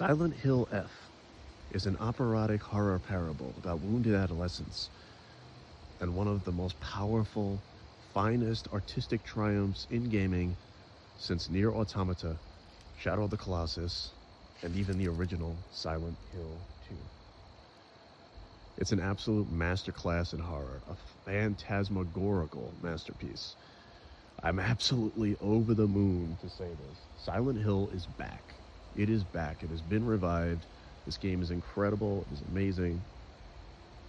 Silent Hill F is an operatic horror parable about wounded adolescents and one of the most powerful, finest artistic triumphs in gaming since Nier Automata, Shadow of the Colossus, and even the original Silent Hill 2. It's an absolute masterclass in horror, a phantasmagorical masterpiece. I'm absolutely over the moon to say this. Silent Hill is back. It is back. It has been revived. This game is incredible. It is amazing.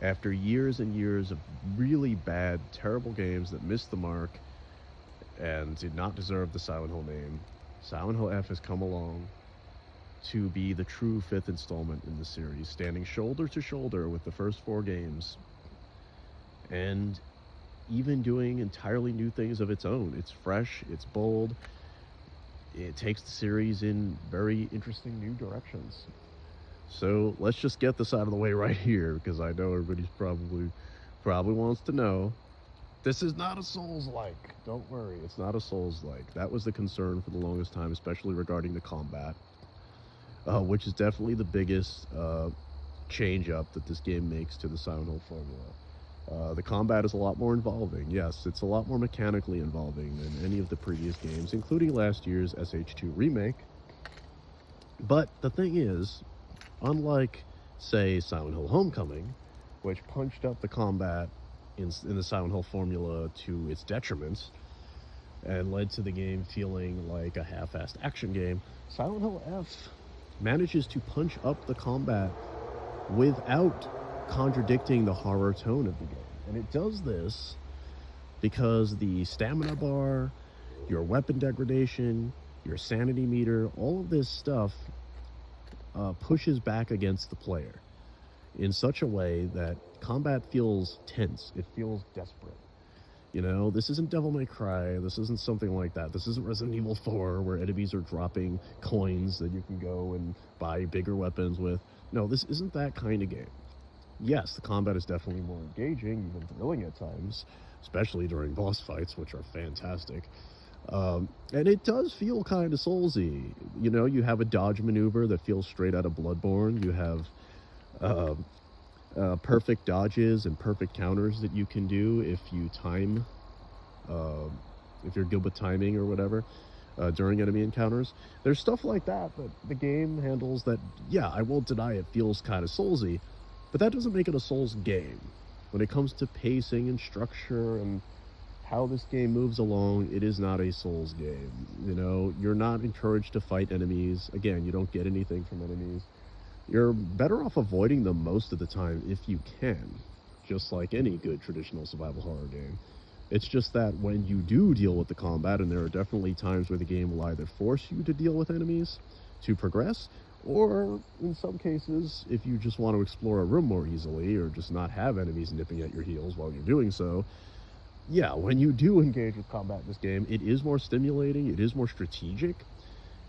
After years and years of really bad, terrible games that missed the mark and did not deserve the Silent Hill name, Silent Hill F has come along to be the true fifth installment in the series, standing shoulder to shoulder with the first four games, and even doing entirely new things of its own. It's fresh, it's bold, it takes the series in very interesting new directions. So let's just get this out of the way right here, because I know everybody's probably wants to know. This is not a Souls-like. Don't worry, it's not a Souls-like. That was the concern for the longest time, especially regarding the combat, which is definitely the biggest change-up that this game makes to the Silent Hill formula. The combat is a lot more involving. Yes, it's a lot more mechanically involving than any of the previous games, including last year's SH2 remake. But the thing is, unlike, say, Silent Hill Homecoming, which punched up the combat in the Silent Hill formula to its detriment and led to the game feeling like a half-assed action game, Silent Hill F manages to punch up the combat without contradicting the horror tone of the game. And it does this because the stamina bar, your weapon degradation, your sanity meter, all of this stuff pushes back against the player in such a way that combat feels tense. It feels desperate. You know, this isn't Devil May Cry. This isn't something like that. This isn't Resident Evil 4 where enemies are dropping coins that you can go and buy bigger weapons with. No, this isn't that kind of game. Yes, the combat is definitely more engaging, even thrilling at times, especially during boss fights, which are fantastic. And it does feel kind of Soulsy. You know, you have a dodge maneuver that feels straight out of Bloodborne. You have perfect dodges and perfect counters that you can do if you time, if you're good with timing or whatever, during enemy encounters. There's stuff like that the game handles that, yeah, I won't deny it feels kind of Soulsy, but that doesn't make it a Souls game. When it comes to pacing and structure and how this game moves along, it is not a Souls game. You know, you're not encouraged to fight enemies. Again, you don't get anything from enemies. You're better off avoiding them most of the time if you can, just like any good traditional survival horror game. It's just that when you do deal with the combat, and there are definitely times where the game will either force you to deal with enemies to progress, or in some cases, if you just want to explore a room more easily, or just not have enemies nipping at your heels while you're doing so, yeah, when you do engage with combat in this game, it is more stimulating, it is more strategic,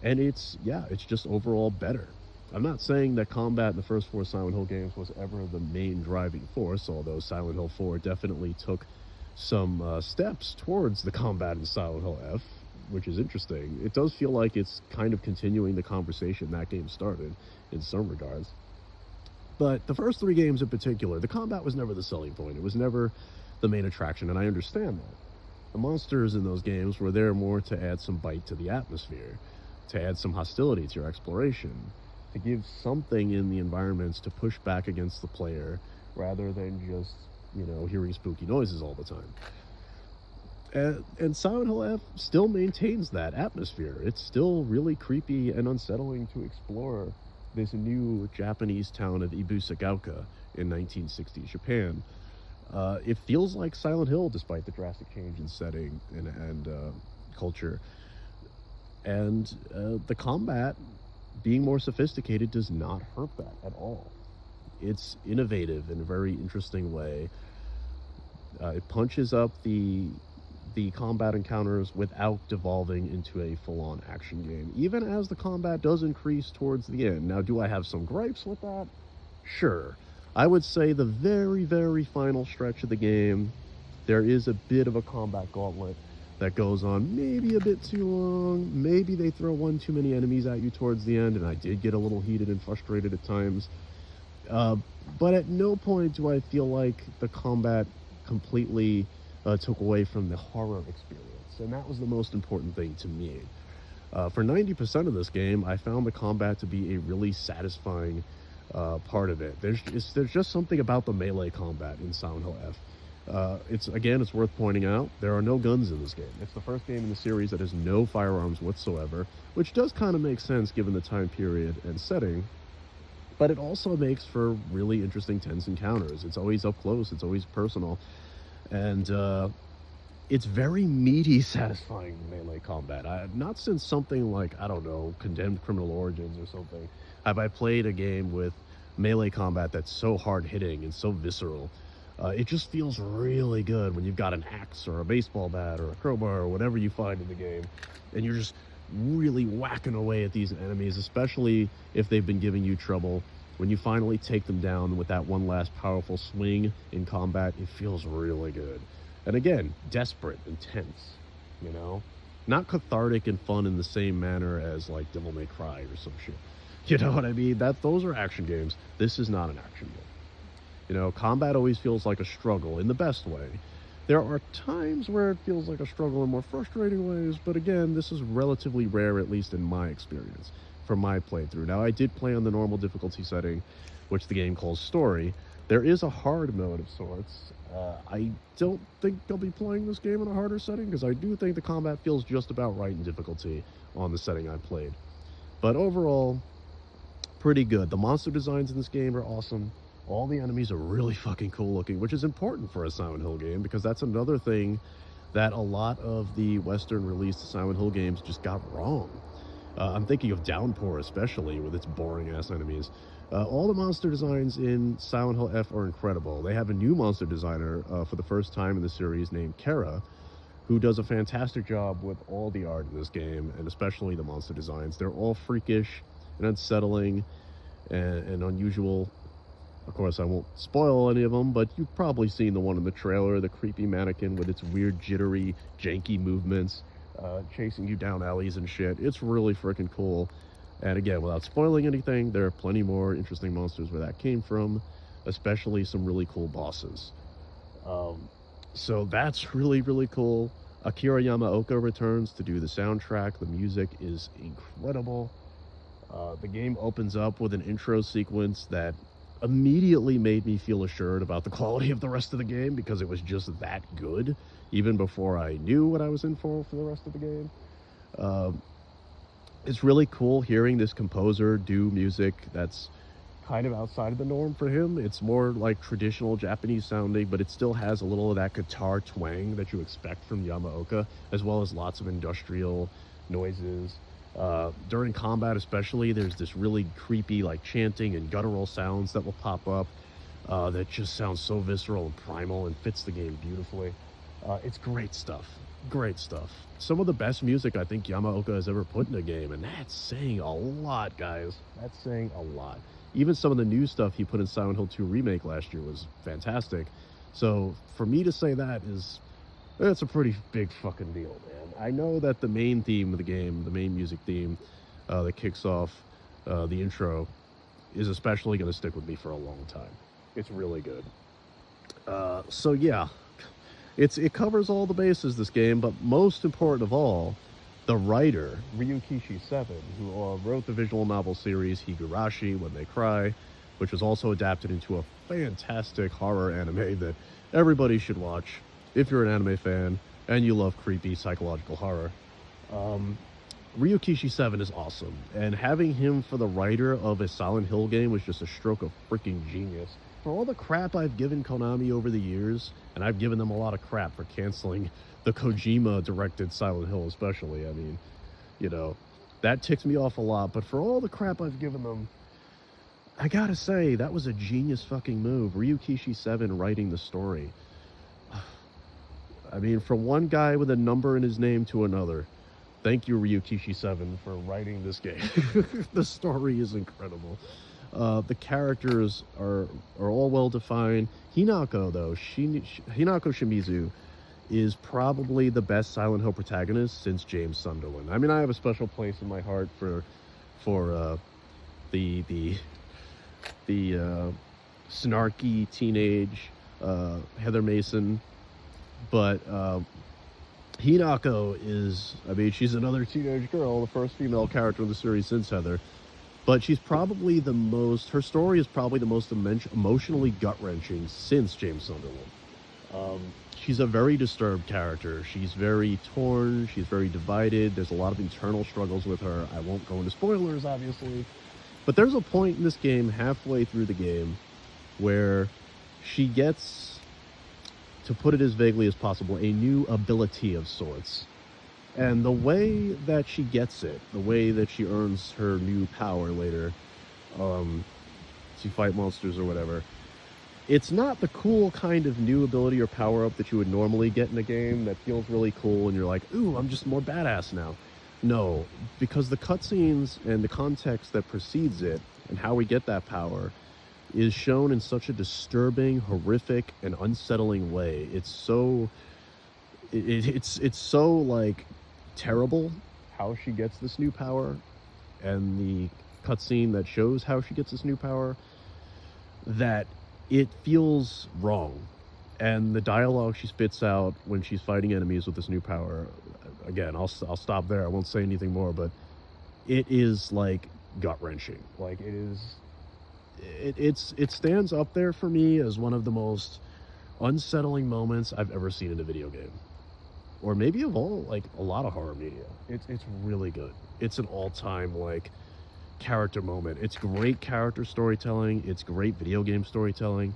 and it's just overall better. I'm not saying that combat in the first four Silent Hill games was ever the main driving force, although Silent Hill 4 definitely took some steps towards the combat in Silent Hill F, which is interesting. It does feel like it's kind of continuing the conversation that game started in some regards. But the first three games in particular, the combat was never the selling point. It was never the main attraction, and I understand that. The monsters in those games were there more to add some bite to the atmosphere, to add some hostility to your exploration, to give something in the environments to push back against the player rather than just, you know, hearing spooky noises all the time. And Silent Hill F still maintains that atmosphere. It's still really creepy and unsettling to explore this new Japanese town of Ibusagaoka in 1960s Japan. It feels like Silent Hill despite the drastic change in setting and culture. And the combat being more sophisticated does not hurt that at all. It's innovative in a very interesting way. It punches up the combat encounters without devolving into a full-on action game, even as the combat does increase towards the end. Now, do I have some gripes with that? Sure. I would say the very, very final stretch of the game, there is a bit of a combat gauntlet that goes on maybe a bit too long. Maybe they throw one too many enemies at you towards the end, and I did get a little heated and frustrated at times. Uh, but at no point do I feel like the combat completely took away from the horror experience, and that was the most important thing to me. For 90% of this game, I found the combat to be a really satisfying part of it. There's just something about the melee combat in Silent Hill F. It's worth pointing out, there are no guns in this game. It's the first game in the series that has no firearms whatsoever, which does kind of make sense given the time period and setting, but it also makes for really interesting tense encounters. It's always up close, it's always personal, and it's very meaty, satisfying melee combat. Not since something like, I don't know, Condemned Criminal Origins or something, have I played a game with melee combat that's so hard-hitting and so visceral. It just feels really good when you've got an axe or a baseball bat or a crowbar or whatever you find in the game, and you're just really whacking away at these enemies, especially if they've been giving you trouble. When you finally take them down with that one last powerful swing in combat, it feels really good. And again, desperate and tense, you know? Not cathartic and fun in the same manner as like Devil May Cry or some shit. You know what I mean? Those are action games. This is not an action game. You know, combat always feels like a struggle in the best way. There are times where it feels like a struggle in more frustrating ways, but again, this is relatively rare, at least in my experience, from my playthrough. Now, I did play on the normal difficulty setting, which the game calls Story. There is a hard mode of sorts. I don't think I'll be playing this game in a harder setting, because I do think the combat feels just about right in difficulty on the setting I played. But overall, pretty good. The monster designs in this game are awesome. All the enemies are really fucking cool looking, which is important for a Silent Hill game, because that's another thing that a lot of the Western released Silent Hill games just got wrong. I'm thinking of Downpour especially, with its boring ass enemies. All the monster designs in Silent Hill F are incredible. They have a new monster designer for the first time in the series named Kara, who does a fantastic job with all the art in this game, and especially the monster designs. They're all freakish and unsettling and unusual. Of course, I won't spoil any of them, but you've probably seen the one in the trailer, the creepy mannequin with its weird, jittery, janky movements, chasing you down alleys and shit. It's really freaking cool. And again, without spoiling anything, there are plenty more interesting monsters where that came from, especially some really cool bosses. So that's really, really cool. Akira Yamaoka returns to do the soundtrack. The music is incredible. The game opens up with an intro sequence that immediately made me feel assured about the quality of the rest of the game, because it was just that good, even before I knew what I was in for the rest of the game. It's really cool hearing this composer do music that's kind of outside of the norm for him. It's more like traditional Japanese sounding, but it still has a little of that guitar twang that you expect from Yamaoka, as well as lots of industrial noises. During combat especially, there's this really creepy like chanting and guttural sounds that will pop up that just sounds so visceral and primal and fits the game beautifully. It's great stuff. Great stuff. Some of the best music I think Yamaoka has ever put in a game, and that's saying a lot, guys. That's saying a lot. Even some of the new stuff he put in Silent Hill 2 Remake last year was fantastic. So for me to say that that's a pretty big fucking deal, man. I know that the main theme of the game, the main music theme that kicks off the intro, is especially going to stick with me for a long time. It's really good. So yeah, it covers all the bases, this game, but most important of all, the writer, Ryukishi7, who wrote the visual novel series Higurashi, When They Cry, which was also adapted into a fantastic horror anime that everybody should watch if you're an anime fan and you love creepy psychological horror. Ryukishi7 is awesome, and having him for the writer of a Silent Hill game was just a stroke of freaking genius. For all the crap I've given Konami over the years, and I've given them a lot of crap for canceling the Kojima-directed Silent Hill especially, I mean, you know, that ticks me off a lot, but for all the crap I've given them, I gotta say, that was a genius fucking move. Ryukishi7 writing the story. I mean, from one guy with a number in his name to another, thank you, Ryukishi7, for writing this game. The story is incredible. The characters are all well defined. Hinako, though, Hinako Shimizu is probably the best Silent Hill protagonist since James Sunderland. I mean, I have a special place in my heart for the the the snarky teenage Heather Mason, but Hinako is, I mean, she's another teenage girl, the first female character in the series since Heather, but she's probably the most, her story is probably the most emotionally gut-wrenching since James Sunderland. She's a very disturbed character. She's very torn, she's very divided, there's a lot of internal struggles with her. I won't go into spoilers, obviously, but there's a point in this game, halfway through the game, where she gets, to put it as vaguely as possible, a new ability of sorts. And the way that she gets it, the way that she earns her new power later, to fight monsters or whatever, it's not the cool kind of new ability or power-up that you would normally get in a game that feels really cool and you're like, ooh, I'm just more badass now. No, because the cutscenes and the context that precedes it and how we get that power is shown in such a disturbing, horrific, and unsettling way. It's so, it's so like terrible how she gets this new power, and the cutscene that shows how she gets this new power, that it feels wrong. And the dialogue she spits out when she's fighting enemies with this new power, again, I'll stop there. I won't say anything more, but it is like gut-wrenching. Like it stands up there for me as one of the most unsettling moments I've ever seen in a video game, or maybe of all, like a lot of horror media. It's really good. It's an all-time like character moment. It's great character storytelling. It's great video game storytelling.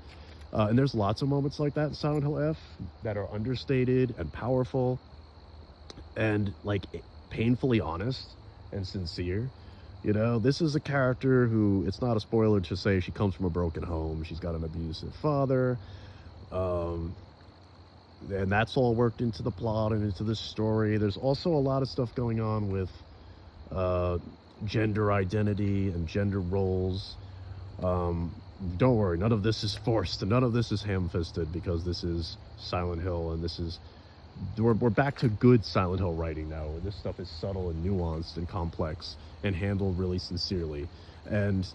And there's lots of moments like that in Silent Hill F that are understated and powerful and like painfully honest and sincere. You know, this is a character who, it's not a spoiler to say she comes from a broken home. She's got an abusive father. And that's all worked into the plot and into the story. There's also a lot of stuff going on with gender identity and gender roles. Don't worry, none of this is forced, none of this is ham-fisted, because this is Silent Hill, and this is, we're back to good Silent Hill writing now, where this stuff is subtle and nuanced and complex and handled really sincerely. And,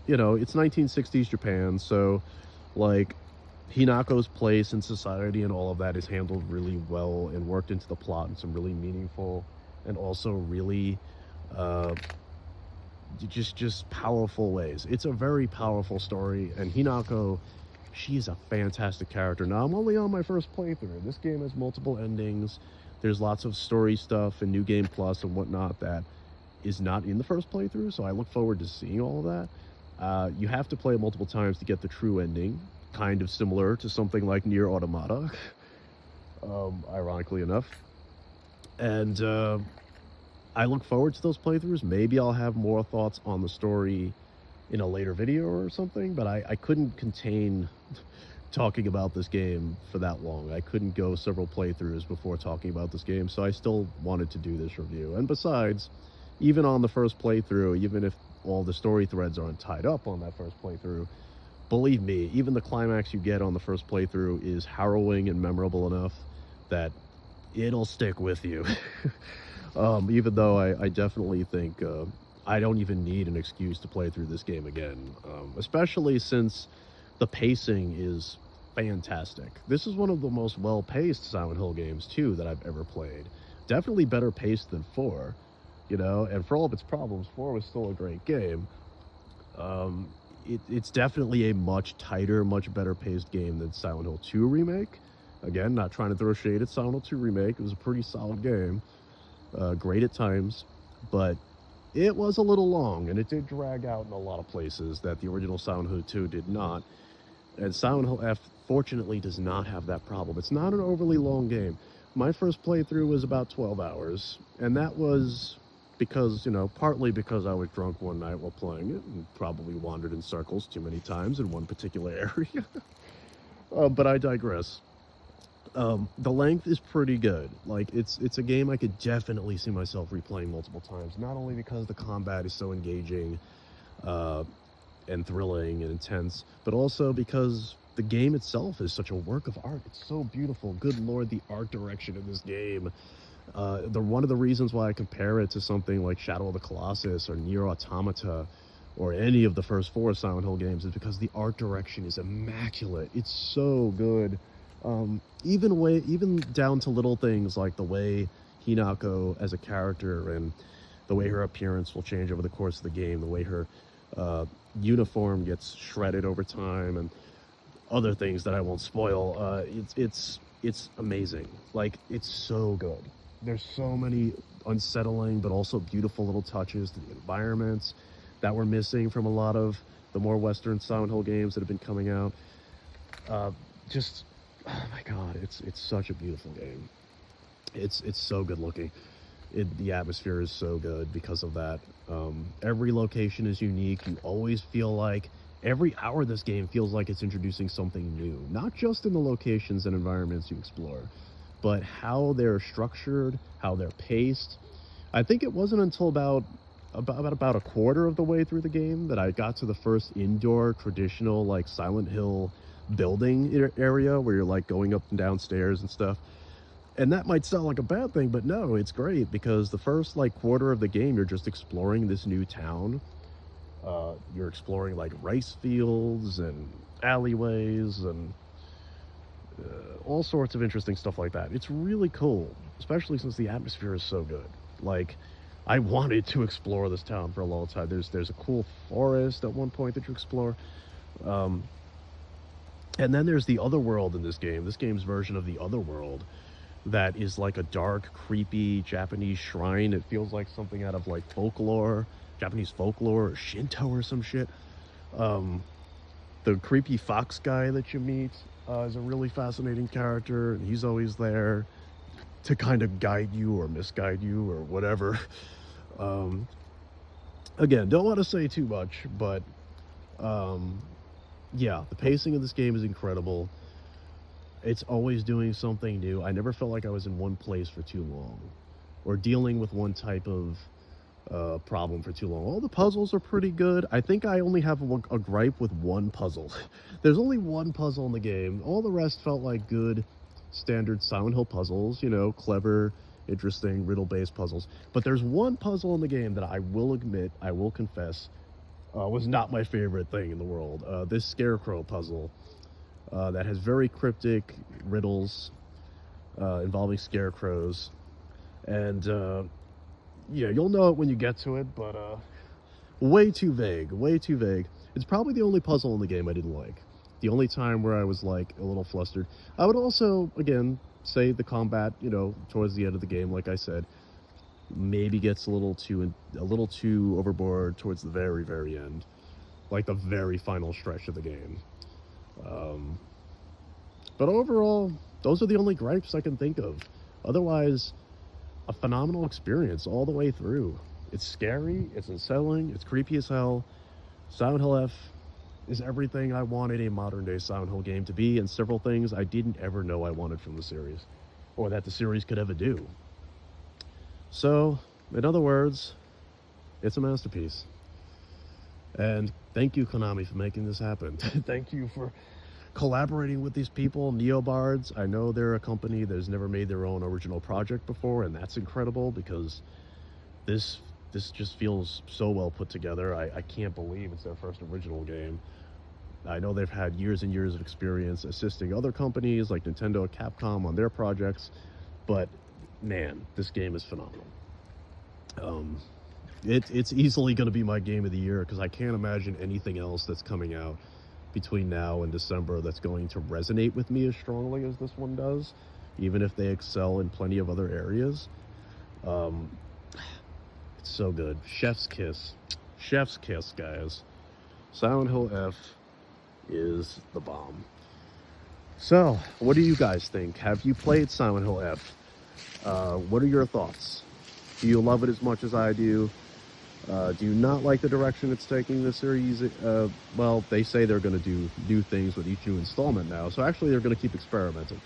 you know, it's 1960s Japan, so, like, Hinako's place in society and all of that is handled really well and worked into the plot in some really meaningful and also really just powerful ways. It's a very powerful story, and Hinako, she's a fantastic character. Now, I'm only on my first playthrough. This game has multiple endings. There's lots of story stuff and New Game Plus and whatnot that is not in the first playthrough, so I look forward to seeing all of that. You have to play it multiple times to get the true ending, kind of similar to something like Nier Automata, ironically enough. And I look forward to those playthroughs. Maybe I'll have more thoughts on the story in a later video or something, but I couldn't contain talking about this game for that long. I couldn't go several playthroughs before talking about this game, so I still wanted to do this review. And besides, even on the first playthrough, even if all the story threads aren't tied up on that first playthrough, believe me, even the climax you get on the first playthrough is harrowing and memorable enough that it'll stick with you. Even though I definitely think I don't even need an excuse to play through this game again, especially since the pacing is fantastic. This is one of the most well-paced Silent Hill games, too, that I've ever played. Definitely better paced than 4, you know, and for all of its problems, 4 was still a great game. It's definitely a much tighter, much better paced game than Silent Hill 2 Remake. Again, not trying to throw shade at Silent Hill 2 Remake. It was a pretty solid game. Great at times, but it was a little long, and it did drag out in a lot of places that the original Silent Hill 2 did not. And Silent Hill F, fortunately, does not have that problem. It's not an overly long game. My first playthrough was about 12 hours, and that was because, you know, partly because I was drunk one night while playing it, and probably wandered in circles too many times in one particular area. But I digress. The length is pretty good. Like, it's a game I could definitely see myself replaying multiple times, not only because the combat is so engaging and thrilling and intense, but also because the game itself is such a work of art. It's so beautiful. Good lord, the art direction in this game. One of the reasons why I compare it to something like Shadow of the Colossus or Nier Automata or any of the first 4 Silent Hill games is because the art direction is immaculate. It's so good. Even down to little things like the way Hinako as a character and the way her appearance will change over the course of the game, the way her uniform gets shredded over time, and other things that I won't spoil. It's amazing. Like, it's so good. There's so many unsettling but also beautiful little touches to the environments that were missing from a lot of the more Western Silent Hill games that have been coming out. Just, oh my god, it's such a beautiful game. It's so good looking. The atmosphere is so good because of that. Every location is unique. You always feel like every hour this game feels like it's introducing something new, not just in the locations and environments you explore, but how they're structured, how they're paced. I think it wasn't until about a quarter of the way through the game that I got to the first indoor traditional like Silent Hill building area where you're like going up and down stairs and stuff. And that might sound like a bad thing, but no, it's great because the first like quarter of the game you're just exploring this new town. You're exploring like rice fields and alleyways and all sorts of interesting stuff like that. It's really cool, especially since the atmosphere is so good. Like, I wanted to explore this town for a long time. There's a cool forest at one point that you explore. And then there's the other world in this game. This game's version of the other world that is like a dark, creepy Japanese shrine. It feels like something out of like folklore, Japanese folklore or Shinto or some shit. The creepy fox guy that you meet is a really fascinating character, and he's always there to kind of guide you or misguide you or whatever. Again, don't want to say too much, but yeah, the pacing of this game is incredible. It's always doing something new. I never felt like I was in one place for too long or dealing with one type of problem for too long. All the puzzles are pretty good. I think I only have a gripe with one puzzle. There's only one puzzle in the game. All the rest felt like good standard Silent Hill puzzles, you know, clever, interesting, riddle-based puzzles. But there's one puzzle in the game that I will admit, I will confess, was not my favorite thing in the world. This scarecrow puzzle that has very cryptic riddles involving scarecrows. And yeah, you'll know it when you get to it, but way too vague, way too vague. It's probably the only puzzle in the game I didn't like. The only time where I was like a little flustered. I would also, again, say the combat, you know, towards the end of the game, like I said, maybe gets a little too overboard towards the very, very end, like the very final stretch of the game. But overall, those are the only gripes I can think of. Otherwise, a phenomenal experience all the way through. It's scary, it's unsettling, it's creepy as hell. Silent Hill F is everything I wanted a modern day Silent Hill game to be, and several things I didn't ever know I wanted from the series, or that the series could ever do. So, in other words, it's a masterpiece. And thank you, Konami, for making this happen. Thank you for collaborating with these people, Neobards. I know they're a company that's never made their own original project before, and that's incredible because this just feels so well put together. I can't believe it's their first original game. I know they've had years and years of experience assisting other companies like Nintendo and Capcom on their projects, but man, this game is phenomenal. It's easily going to be my game of the year because I can't imagine anything else that's coming out between now and December that's going to resonate with me as strongly as this one does, even if they excel in plenty of other areas. It's so good. Chef's kiss. Chef's kiss, guys. Silent Hill F is the bomb. So, what do you guys think? Have you played Silent Hill F? What are your thoughts? Do you love it as much as I do? Do you not like the direction it's taking the series? Well, they say they're going to do new things with each new installment now, so actually they're going to keep experimenting.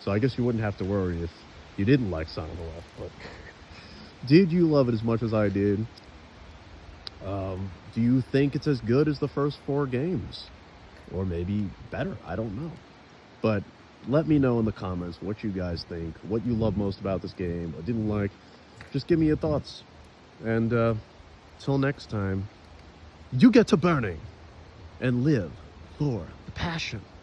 So I guess you wouldn't have to worry if you didn't like Silent Hill F, but did you love it as much as I did? Do you think it's as good as the first 4 games? or maybe better. I don't know. But let me know in the comments what you guys think, what you love most about this game, or didn't like. Just give me your thoughts. And till next time, you get to burning and live for the passion.